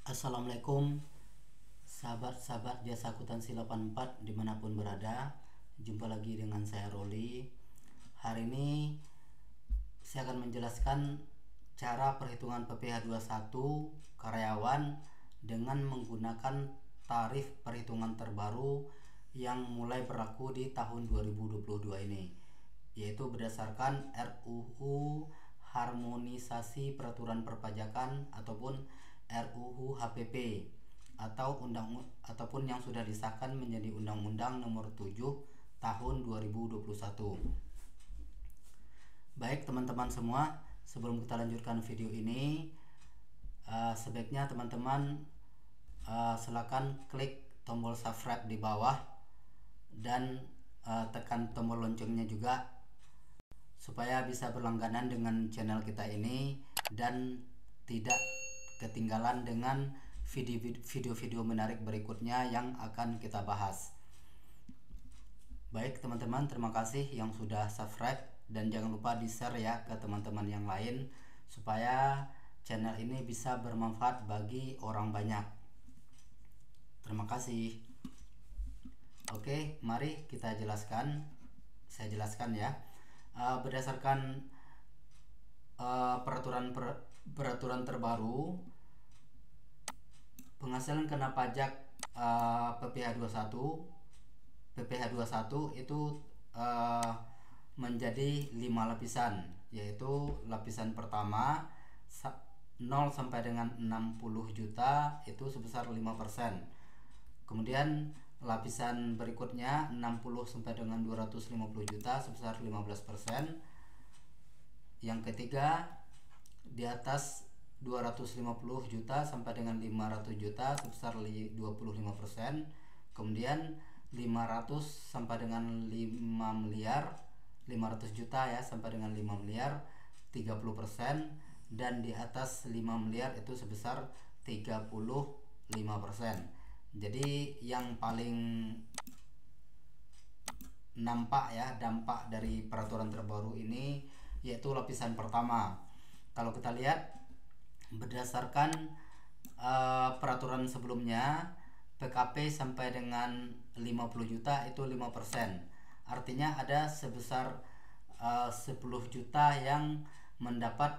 Assalamualaikum sahabat-sahabat jasa akuntansi 84 dimanapun berada. Jumpa lagi dengan saya Roli. Hari ini saya akan menjelaskan cara perhitungan PPh 21 karyawan dengan menggunakan tarif perhitungan terbaru yang mulai berlaku di tahun 2022 ini, yaitu berdasarkan RUU Harmonisasi Peraturan Perpajakan ataupun RUU HPP ataupun yang sudah disahkan menjadi Undang-Undang Nomor 7 Tahun 2021. Baik teman-teman semua, sebelum kita lanjutkan video ini, sebaiknya teman-teman silakan klik tombol subscribe di bawah dan tekan tombol loncengnya juga supaya bisa berlangganan dengan channel kita ini dan tidak ketinggalan dengan video-video menarik berikutnya yang akan kita bahas. Baik teman-teman, terima kasih yang sudah subscribe dan jangan lupa di-share ya ke teman-teman yang lain supaya channel ini bisa bermanfaat bagi orang banyak. Terima kasih. Oke, mari kita jelaskan. Saya jelaskan ya. Berdasarkan peraturan terbaru, penghasilan kena pajak PPh 21 itu menjadi 5 lapisan, yaitu lapisan pertama 0 sampai dengan 60 juta itu sebesar 5%. Kemudian lapisan berikutnya 60 sampai dengan 250 juta sebesar 15%. Yang ketiga di atas 250 juta sampai dengan 500 juta sebesar 25%. Kemudian 500 sampai dengan 5 miliar 500 juta ya sampai dengan 5 miliar 30%, dan di atas 5 miliar itu sebesar 35%. Jadi yang paling nampak ya dampak dari peraturan terbaru ini yaitu lapisan pertama. Kalau kita lihat berdasarkan peraturan sebelumnya, PKP sampai dengan 50 juta itu 5%. Artinya ada sebesar 10 juta yang mendapat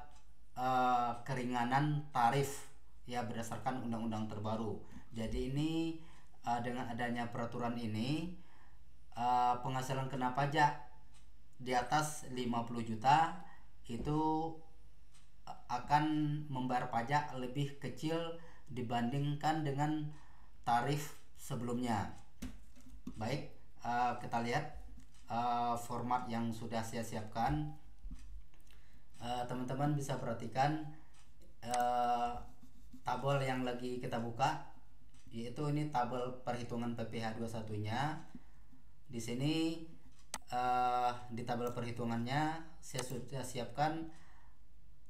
keringanan tarif ya berdasarkan undang-undang terbaru. Jadi ini dengan adanya peraturan ini penghasilan kena pajak di atas 50 juta itu akan membayar pajak lebih kecil dibandingkan dengan tarif sebelumnya. Baik, kita lihat format yang sudah saya siapkan. Teman-teman bisa perhatikan tabel yang lagi kita buka, yaitu ini tabel perhitungan PPh 21 nya. Di sini di tabel perhitungannya saya sudah siapkan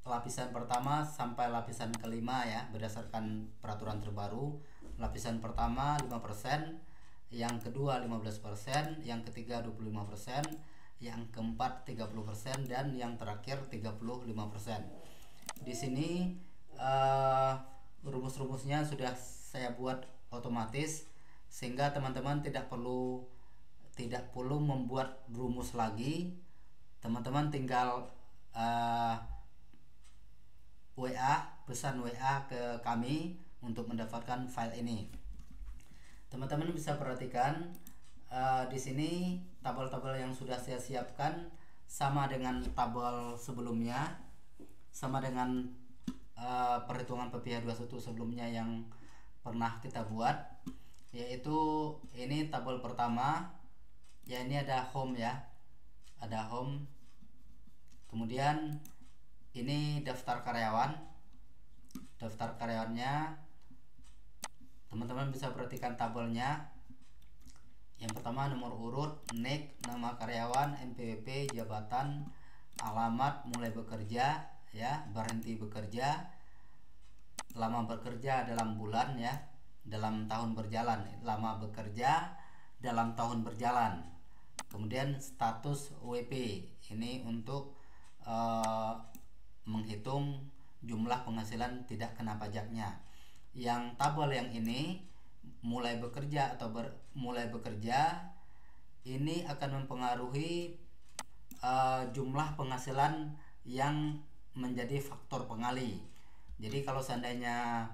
lapisan pertama sampai lapisan kelima ya berdasarkan peraturan terbaru. Lapisan pertama 5%, yang kedua 15%, yang ketiga 25%, yang keempat 30%, dan yang terakhir 35%. Di sini rumus-rumusnya sudah saya buat otomatis sehingga teman-teman tidak perlu membuat rumus lagi. Teman-teman tinggal pesan WA ke kami untuk mendapatkan file ini. Teman-teman bisa perhatikan di sini tabel-tabel yang sudah saya siapkan sama dengan tabel sebelumnya, sama dengan perhitungan PPh 21 sebelumnya yang pernah kita buat, yaitu ini tabel pertama ya, ini ada home ya, ada home. Kemudian ini daftar karyawannya. Teman-teman bisa perhatikan tabelnya. Yang pertama nomor urut, NIK, nama karyawan, NPWP, jabatan, alamat, mulai bekerja ya, berhenti bekerja, lama bekerja dalam bulan ya, dalam tahun berjalan, lama bekerja dalam tahun berjalan. Kemudian status WP, ini untuk menghitung jumlah penghasilan tidak kena pajaknya. yang tabel yang ini mulai bekerja atau mulai bekerja ini akan mempengaruhi jumlah penghasilan yang menjadi faktor pengali. Jadi kalau seandainya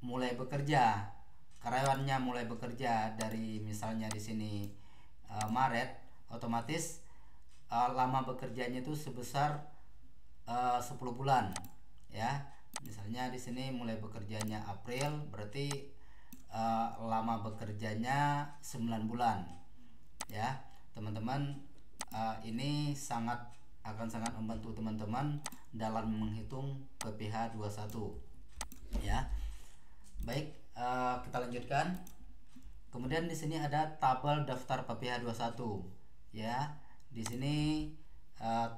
mulai bekerja, karyawannya mulai bekerja dari misalnya di sini Maret, otomatis lama bekerjanya itu sebesar 10 bulan ya. Misalnya di sini mulai bekerjanya April, berarti lama bekerjanya 9 bulan ya teman-teman. Ini akan sangat membantu teman-teman dalam menghitung PPh 21 ya. Baik, kita lanjutkan. Kemudian di sini ada tabel daftar PPh 21 ya. Di sini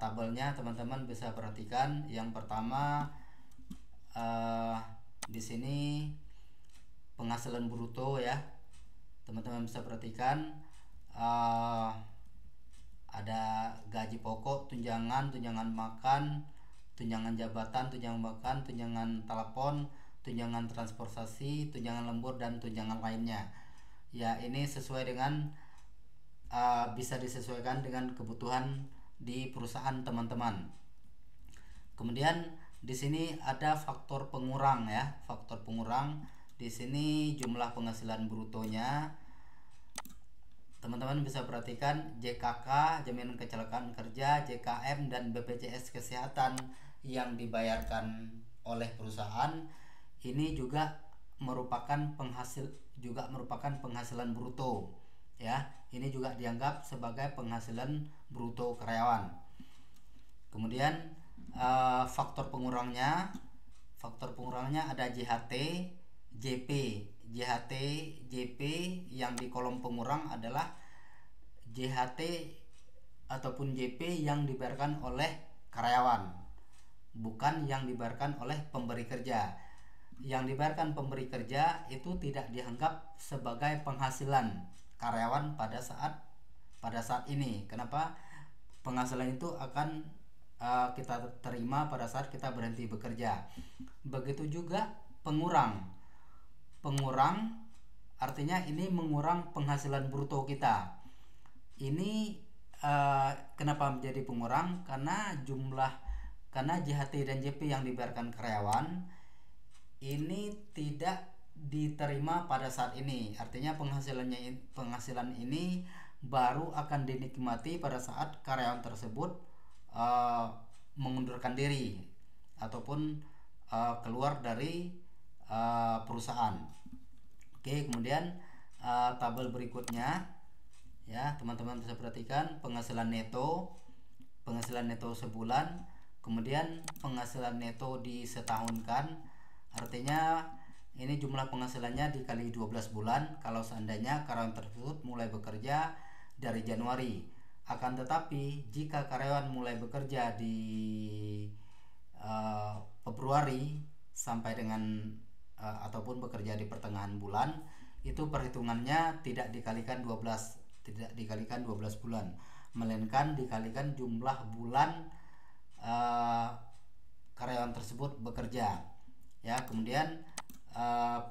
tabelnya teman-teman bisa perhatikan. Yang pertama di sini penghasilan bruto ya. Teman-teman bisa perhatikan ada gaji pokok, tunjangan makan, tunjangan jabatan, tunjangan makan, tunjangan telepon, tunjangan transportasi, tunjangan lembur, dan tunjangan lainnya. Ya, ini sesuai dengan bisa disesuaikan dengan kebutuhan di perusahaan teman-teman. Kemudian di sini ada faktor pengurang ya, faktor pengurang. Di sini jumlah penghasilan brutonya. Teman-teman bisa perhatikan JKK, jaminan kecelakaan kerja, JKM, dan BPJS kesehatan yang dibayarkan oleh perusahaan ini juga merupakan penghasilan bruto ya. Ini juga dianggap sebagai penghasilan bruto karyawan. Kemudian faktor pengurangnya ada JHT, JP. JHT, JP yang di kolom pengurang adalah JHT ataupun JP yang dibayarkan oleh karyawan, bukan yang dibayarkan oleh pemberi kerja. Yang dibayarkan pemberi kerja itu tidak dianggap sebagai penghasilan karyawan pada saat ini. Kenapa? Penghasilan itu akan kita terima pada saat kita berhenti bekerja. Begitu juga pengurang artinya ini mengurang penghasilan bruto kita. Ini kenapa menjadi pengurang? Karena JHT dan JP yang dibayarkan karyawan ini tidak diterima pada saat ini. Artinya penghasilan ini baru akan dinikmati pada saat karyawan tersebut mengundurkan diri ataupun keluar dari perusahaan. Oke, kemudian tabel berikutnya ya, teman-teman bisa perhatikan penghasilan neto sebulan, kemudian penghasilan neto disetahunkan. Artinya ini jumlah penghasilannya dikali 12 bulan kalau seandainya karyawan tersebut mulai bekerja dari Januari. Akan tetapi jika karyawan mulai bekerja di Februari sampai dengan ataupun bekerja di pertengahan bulan, itu perhitungannya tidak dikalikan 12 bulan, melainkan dikalikan jumlah bulan karyawan tersebut bekerja ya. Kemudian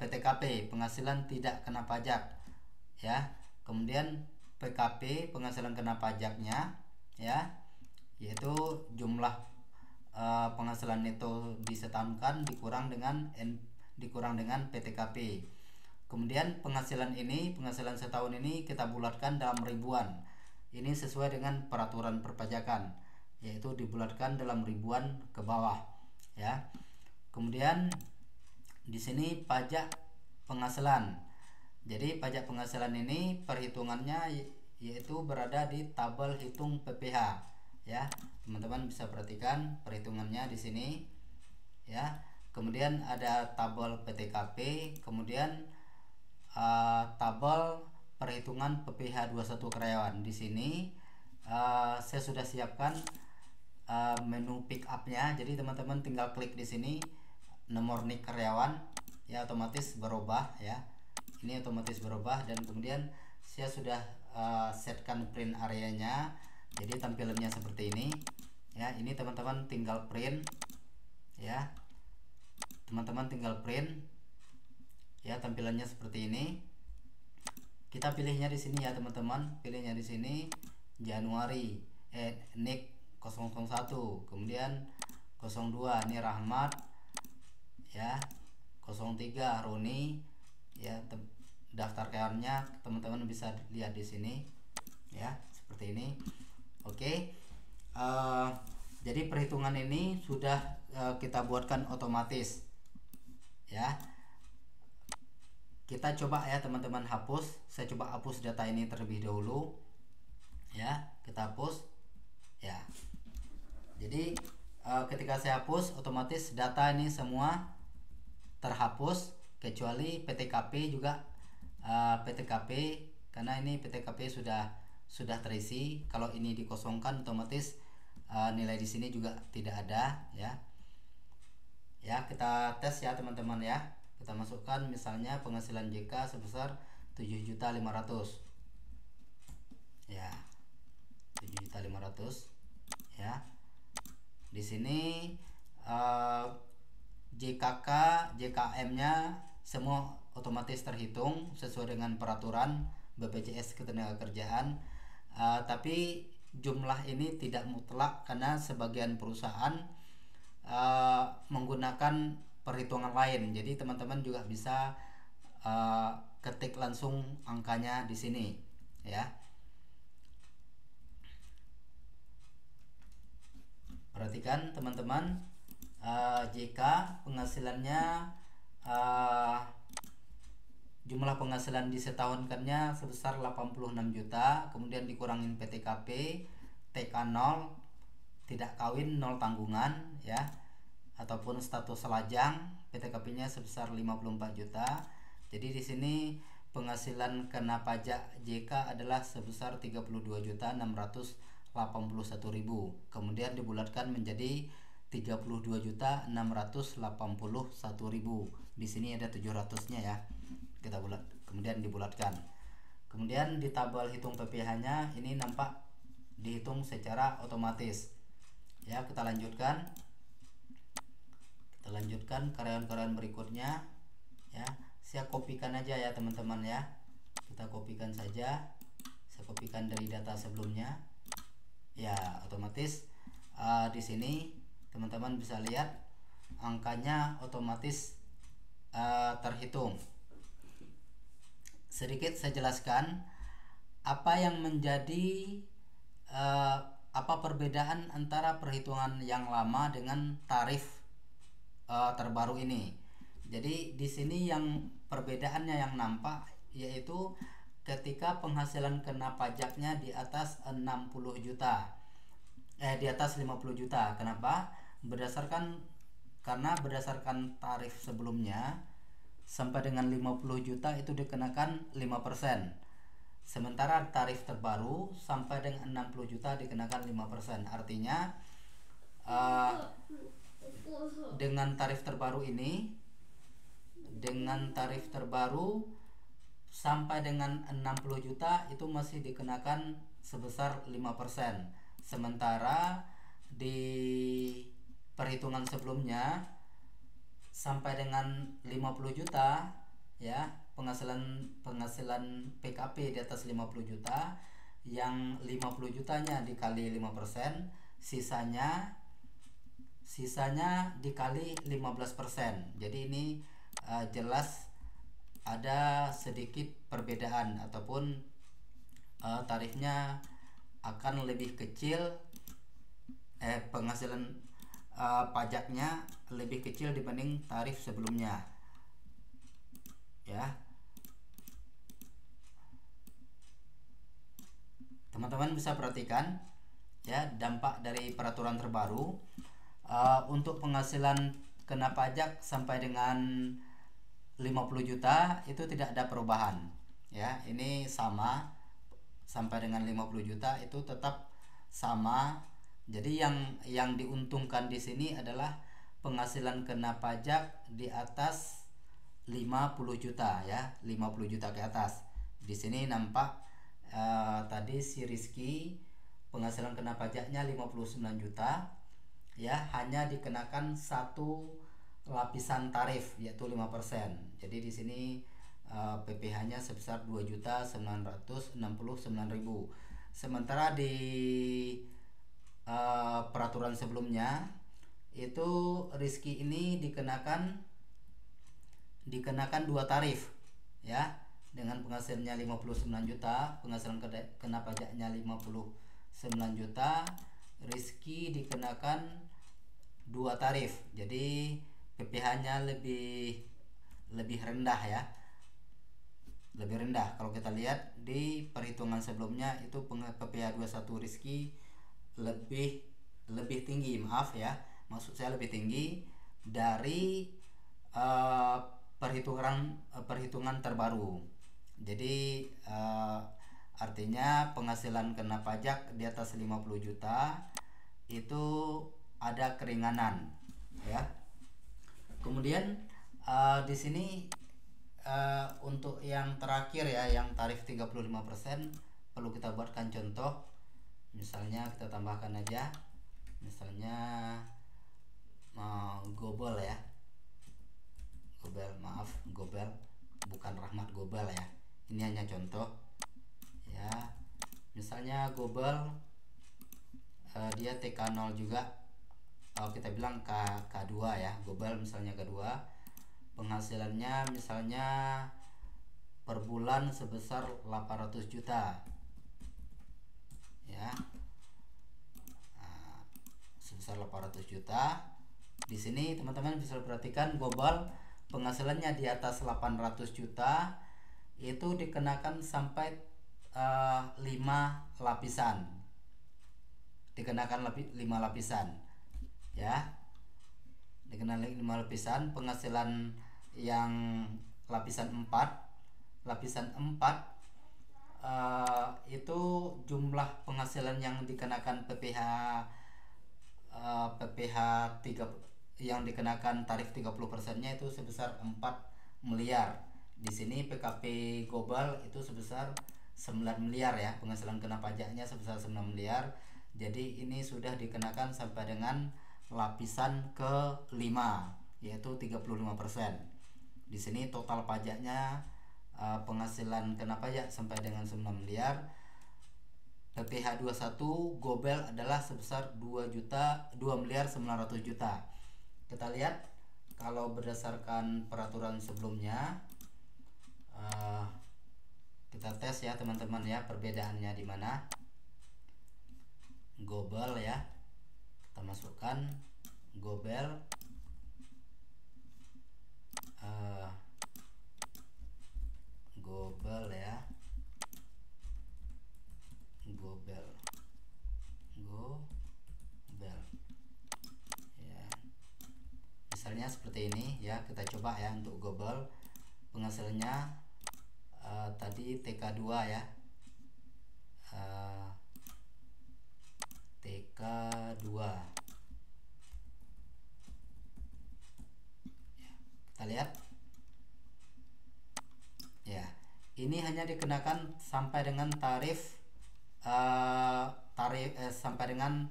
PTKP, penghasilan tidak kena pajak ya. Kemudian PKP, penghasilan kena pajaknya ya, yaitu jumlah penghasilan neto disetahunkan dikurang dengan PTKP. Kemudian penghasilan setahun ini kita bulatkan dalam ribuan. Ini sesuai dengan peraturan perpajakan, yaitu dibulatkan dalam ribuan ke bawah ya. Kemudian di sini pajak penghasilan. Jadi pajak penghasilan ini perhitungannya yaitu berada di tabel hitung PPh ya. Teman-teman bisa perhatikan perhitungannya di sini ya. Kemudian ada tabel PTKP, kemudian tabel perhitungan PPh 21 karyawan. Di sini saya sudah siapkan menu pick up-nya. Jadi teman-teman tinggal klik di sini nomor NIK karyawan ya, otomatis berubah ya. Ini otomatis berubah, dan kemudian saya sudah setkan print areanya. Jadi tampilannya seperti ini ya. Ini teman-teman tinggal print ya. teman-teman tinggal print ya, tampilannya seperti ini. Kita pilihnya di sini ya teman-teman, pilihnya di sini Januari Nick 001, kemudian 02 ini Rahmat ya, 03 Roni ya. Daftar karyawannya teman-teman bisa lihat di sini ya, seperti ini. Oke. Jadi perhitungan ini sudah kita buatkan otomatis ya. Kita coba ya teman-teman hapus. Saya coba hapus data ini terlebih dahulu ya. Kita hapus ya. Jadi ketika saya hapus, otomatis data ini semua terhapus kecuali PTKP juga. PTKP, karena ini PTKP sudah terisi. Kalau ini dikosongkan, otomatis nilai di sini juga tidak ada ya. Ya, kita tes ya teman-teman ya. Kita masukkan misalnya penghasilan JK sebesar 7.500.000 ya, 7.500.000 ya. Di sini JKK, JKM-nya semua otomatis terhitung sesuai dengan peraturan BPJS Ketenagakerjaan. Tapi jumlah ini tidak mutlak karena sebagian perusahaan menggunakan perhitungan lain. Jadi teman-teman juga bisa ketik langsung angkanya di sini ya. Perhatikan teman-teman, JK penghasilannya jumlah penghasilan disetahunkannya sebesar 86 juta, kemudian dikurangin PTKP, TK 0, tidak kawin 0 tanggungan ya, ataupun status lajang, PTKP-nya sebesar 54 juta. Jadi di sini penghasilan kena pajak JK adalah sebesar 32.681.000. Kemudian dibulatkan menjadi 32.681.000. Di sini ada 700-nya ya. Kita bulat, kemudian dibulatkan. Kemudian di tabel hitung PPh-nya ini nampak dihitung secara otomatis. Ya, kita lanjutkan. Kita lanjutkan karyawan-karyawan berikutnya ya. Saya kopikan aja ya teman-teman ya. Kita kopikan saja. Saya kopikan dari data sebelumnya. Ya, otomatis di sini teman-teman bisa lihat angkanya otomatis terhitung. Sedikit saya jelaskan apa yang menjadi apa perbedaan antara perhitungan yang lama dengan tarif terbaru ini. Jadi di sini yang perbedaannya yang nampak yaitu ketika penghasilan kena pajaknya di atas 60 juta. Di atas 50 juta. Kenapa? Karena berdasarkan tarif sebelumnya sampai dengan 50 juta itu dikenakan 5%. Sementara tarif terbaru sampai dengan 60 juta dikenakan 5%. Artinya dengan tarif terbaru ini, dengan tarif terbaru sampai dengan 60 juta itu masih dikenakan sebesar 5%. Sementara di perhitungan sebelumnya sampai dengan 50 juta ya, penghasilan PKP di atas 50 juta, yang 50 jutanya dikali 5%, sisanya dikali 15%. Jadi ini jelas ada sedikit perbedaan ataupun tarifnya akan lebih kecil, penghasilan pajaknya lebih kecil dibanding tarif sebelumnya ya. Teman-teman bisa perhatikan ya dampak dari peraturan terbaru. Untuk penghasilan kena pajak sampai dengan 50 juta itu tidak ada perubahan ya, ini sama. Sampai dengan 50 juta itu tetap sama. Jadi yang diuntungkan di sini adalah penghasilan kena pajak di atas 50 juta ya, 50 juta ke atas. Di sini nampak tadi si Rizky penghasilan kena pajaknya 59 juta ya, hanya dikenakan lapisan tarif yaitu 5%. Jadi di sini PPh-nya sebesar 2.969.000. Sementara di peraturan sebelumnya itu Rizky ini dikenakan dua tarif ya, dengan penghasilannya 59 juta, penghasilan kena pajaknya 59 juta, Rizky dikenakan dua tarif. Jadi PPh-nya lebih rendah ya. Lebih rendah. Kalau kita lihat di perhitungan sebelumnya itu PPh 21 Rizky lebih tinggi, maaf ya. Maksud saya lebih tinggi dari perhitungan terbaru. Jadi artinya penghasilan kena pajak di atas 50 juta itu ada keringanan ya. Kemudian di sini untuk yang terakhir ya, yang tarif 35%, perlu kita buatkan contoh. Misalnya kita tambahkan aja, misalnya Gobel ya, Gobel, bukan Rahmat Gobel ya, ini hanya contoh ya. Misalnya Gobel dia TK0 juga, kita bilang K2 ya, Gobel misalnya K2, penghasilannya misalnya per bulan sebesar 800 juta ya. Sebesar 800 juta. Di sini teman-teman bisa perhatikan Gobel penghasilannya di atas 800 juta itu dikenakan sampai 5 lapisan. Dikenakan 5 lapisan ya. Dikenakan 5 lapisan. Penghasilan yang lapisan 4 itu jumlah penghasilan yang dikenakan PPh 3 yang dikenakan tarif 30%-nya itu sebesar 4 miliar. Di sini PKP Gobel itu sebesar 9 miliar ya, penghasilan kena pajaknya sebesar 9 miliar. Jadi ini sudah dikenakan sampai dengan lapisan ke-5 yaitu 35%. Di sini total pajaknya penghasilan kena pajak sampai dengan 9 miliar. PPh 21 Gobel adalah sebesar 2.900.000.000. Kita lihat kalau berdasarkan peraturan sebelumnya, kita tes ya teman-teman ya, perbedaannya di mana. Gobel ya, kita masukkan Gobel ya, Gobel ya. Misalnya seperti ini ya, kita coba ya untuk Gobel penghasilannya tadi TK2 ya, TK2 ya, kita lihat ya, ini hanya dikenakan sampai dengan tarif sampai dengan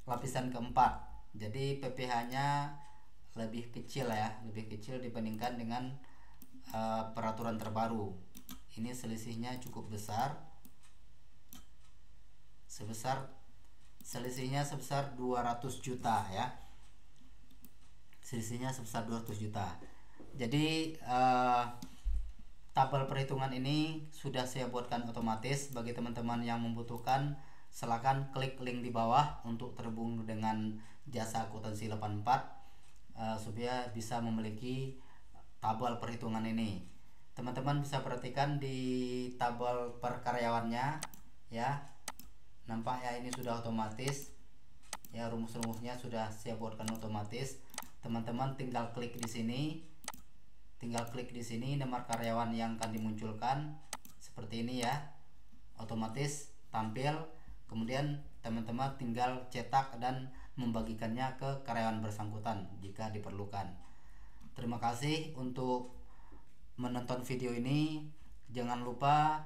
lapisan keempat. Jadi PPh-nya lebih kecil ya, lebih kecil dibandingkan dengan peraturan terbaru. Ini selisihnya cukup besar, selisihnya sebesar 200 juta ya, selisihnya sebesar 200 juta. Jadi tabel perhitungan ini sudah saya buatkan otomatis. Bagi teman-teman yang membutuhkan, silakan klik link di bawah untuk terhubung dengan jasa akuntansi 84 supaya bisa memiliki tabel perhitungan ini. Teman-teman bisa perhatikan di tabel per karyawannya ya, nampak ya, ini sudah otomatis ya, rumus-rumusnya sudah saya buatkan otomatis. Teman-teman tinggal klik di sini, nomor karyawan yang akan dimunculkan seperti ini ya, otomatis tampil. Kemudian teman-teman tinggal cetak dan membagikannya ke karyawan bersangkutan jika diperlukan. Terima kasih untuk menonton video ini. Jangan lupa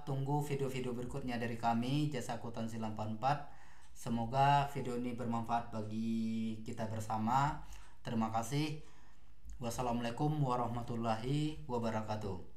tunggu video-video berikutnya dari kami Jasa Akuntansi 84. Semoga video ini bermanfaat bagi kita bersama. Terima kasih. Wassalamualaikum warahmatullahi wabarakatuh.